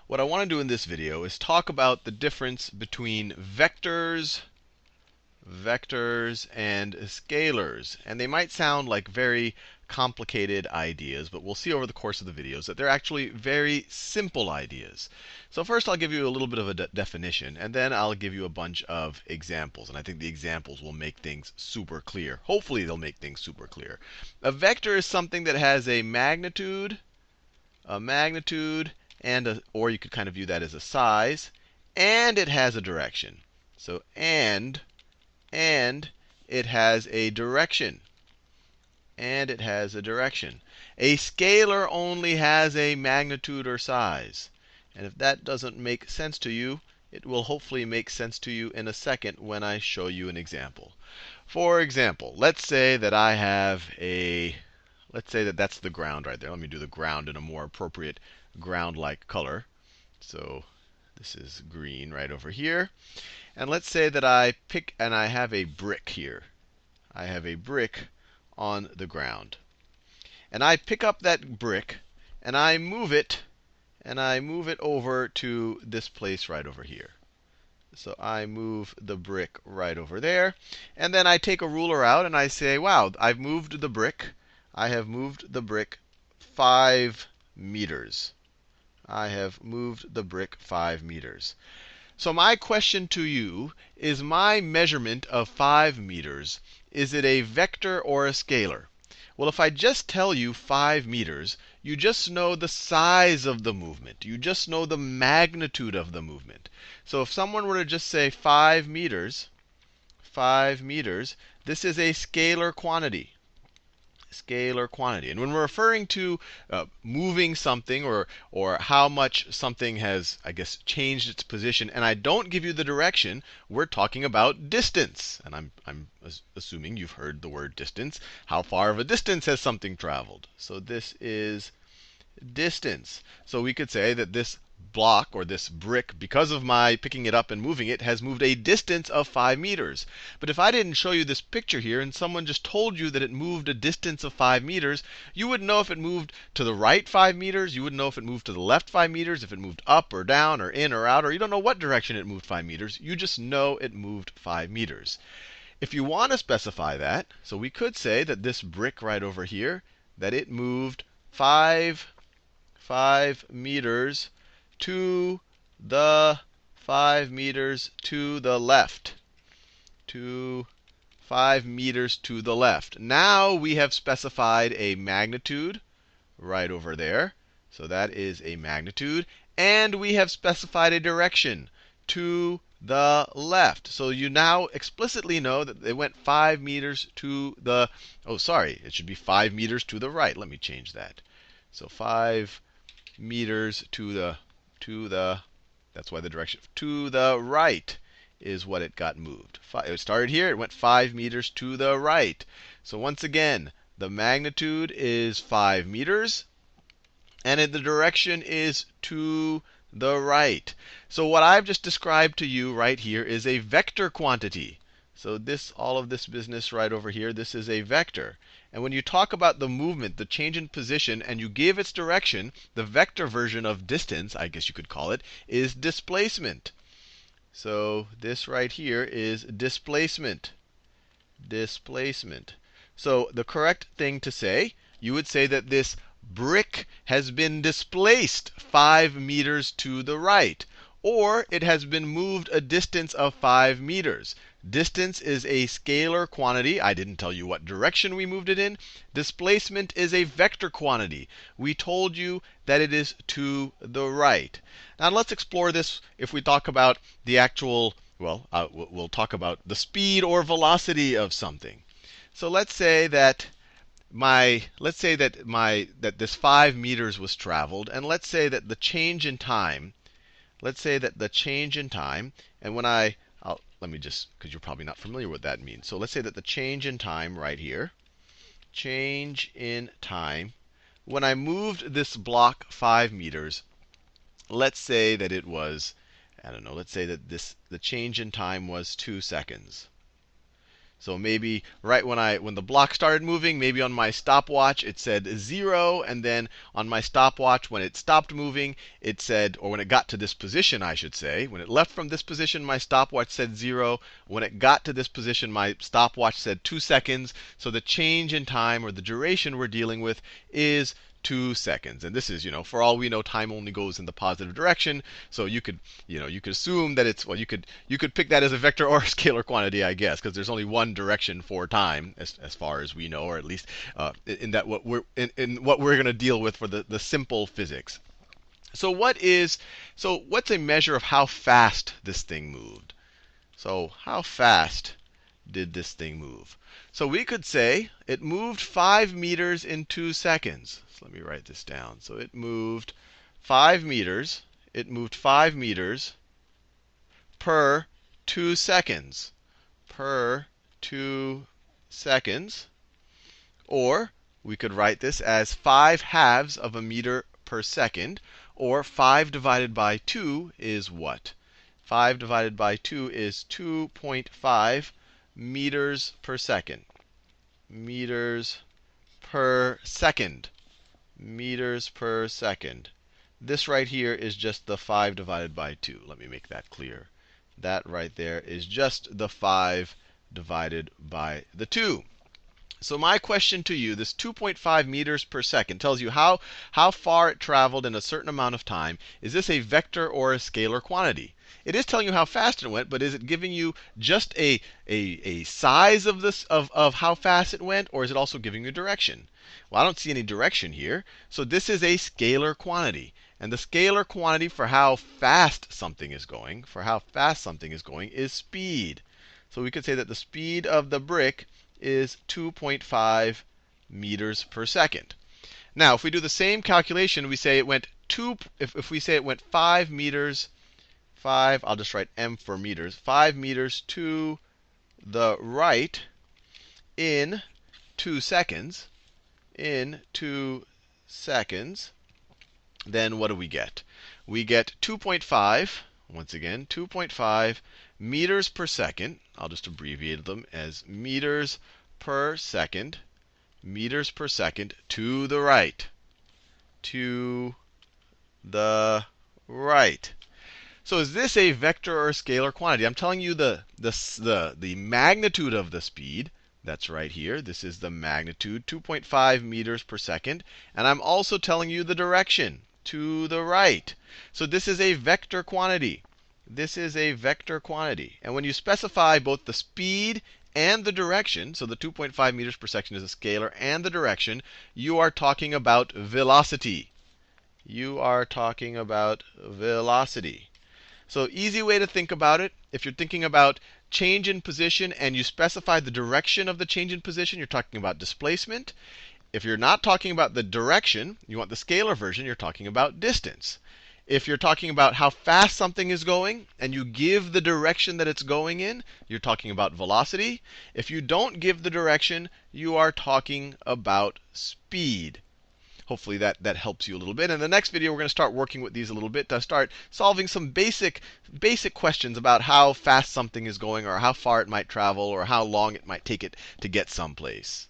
what I want to do in this video is talk about the difference between vectors and scalars. And they might sound like very complicated ideas, but we'll see over the course of the videos that they're actually very simple ideas. So first I'll give you a little bit of a definition, and then I'll give you a bunch of examples. And I think the examples will make things super clear. Hopefully they'll make things super clear. A vector is something that has a magnitude, and or you could kind of view that as a size, and it has a direction. So and it has a direction. And it has a direction. A scalar only has a magnitude or size. And if that doesn't make sense to you, it will hopefully make sense to you in a second when I show you an example. For example, let's say that I have let's say that that's the ground right there. Let me do the ground in a more appropriate ground-like color. So this is green right over here. And let's say that I have a brick here. I have a brick on the ground. And I pick up that brick and I move it over to this place right over here. So I move the brick right over there. And then I take a ruler out and I say, wow, I've moved the brick. I have moved the brick 5 meters. I have moved the brick 5 meters. So my question to you is, my measurement of 5 meters, is it a vector or a scalar? Well, if I just tell you 5 meters, you just know the size of the movement. You just know the magnitude of the movement. So if someone were to just say 5 meters, this is a scalar quantity. And when we're referring to moving something, or how much something has, I guess, changed its position, and I don't give you the direction, we're talking about distance. And I'm assuming you've heard the word distance. How far of a distance has something traveled? So this is distance. So we could say that this block, or this brick, because of my picking it up and moving it, has moved a distance of 5 meters. But if I didn't show you this picture here, and someone just told you that it moved a distance of 5 meters, you wouldn't know if it moved to the right 5 meters. You wouldn't know if it moved to the left 5 meters, if it moved up or down or in or out, or you don't know what direction it moved 5 meters. You just know it moved 5 meters. If you want to specify that, so we could say that this brick right over here, that it moved 5 meters to the 5 meters to the left. 5 meters to the left. Now we have specified a magnitude right over there. So that is a magnitude. And we have specified a direction to the left. So you now explicitly know that they went 5 meters to the, oh, sorry, it should be 5 meters to the right. Let me change that. So 5 meters to the, that's why the direction, to the right is what it got moved. It started here, it went 5 meters to the right. So once again, the magnitude is 5 meters, and the direction is to the right. So what I've just described to you right here is a vector quantity. So this, all of this business right over here, this is a vector. And when you talk about the movement, the change in position, and you give its direction, the vector version of distance, I guess you could call it, is displacement. So this right here is displacement. So the correct thing to say, you would say that this brick has been displaced 5 meters to the right, or it has been moved a distance of 5 meters. Distance is a scalar quantity. I didn't tell you what direction we moved it in. Displacement is a vector quantity. We told you that it is to the right. Now let's explore this if we talk about the actual, well, we'll talk about the speed or velocity of something. So let's say that this 5 meters was traveled, and let's say that the change in time, and when let me just, because you're probably not familiar with what that means. So let's say that the change in time right here, change in time, when I moved this block 5 meters, let's say that it was, I don't know, let's say that the change in time was 2 seconds. So maybe right when the block started moving, maybe on my stopwatch it said 0, and then on my stopwatch when it stopped moving, it said, or when it got to this position, I should say, when it left from this position, my stopwatch said 0. When it got to this position, my stopwatch said 2 seconds. So the change in time, or the duration we're dealing with, is 2 seconds. And this is, for all we know, time only goes in the positive direction. So you could assume that it's, well, you could pick that as a vector or a scalar quantity, I guess, because there's only one direction for time, as far as we know, or at least in what we're going to deal with for the simple physics. So what's a measure of how fast this thing moved? So how fast did this thing move? So we could say it moved 5 meters in 2 seconds. So let me write this down. So it moved 5 meters. It moved 5 meters per 2 seconds. Per 2 seconds. Or we could write this as 5 halves of a meter per second. Or 5 divided by 2 is what? 5 divided by 2 is 2.5 meters per second. Meters per second. Meters per second. This right here is just the 5 divided by 2. Let me make that clear. That right there is just the 5 divided by the 2. So my question to you, this 2.5 meters per second tells you how far it traveled in a certain amount of time. Is this a vector or a scalar quantity? It is telling you how fast it went, but is it giving you just a size of this of how fast it went, or is it also giving you direction? Well, I don't see any direction here. So this is a scalar quantity. And the scalar quantity for how fast something is going, is speed. So we could say that the speed of the brick is 2.5 meters per second. Now, if we do the same calculation, we say it went if we say it went 5 meters, I'll just write m for meters, 5 meters to the right in 2 seconds, then what do we get? We get 2.5, once again, 2.5 meters per second. I'll just abbreviate them as meters per second to the right. To the right. So is this a vector or a scalar quantity? I'm telling you the magnitude of the speed. That's right here. This is the magnitude, 2.5 meters per second. And I'm also telling you the direction, to the right. So this is a vector quantity. This is a vector quantity. And when you specify both the speed and the direction, so the 2.5 meters per second is a scalar, and the direction, you are talking about velocity. You are talking about velocity. So easy way to think about it, if you're thinking about change in position and you specify the direction of the change in position, you're talking about displacement. If you're not talking about the direction, you want the scalar version, you're talking about distance. If you're talking about how fast something is going and you give the direction that it's going in, you're talking about velocity. If you don't give the direction, you are talking about speed. Hopefully that helps you a little bit. In the next video, we're going to start working with these a little bit to start solving some basic questions about how fast something is going, or how far it might travel, or how long it might take it to get someplace.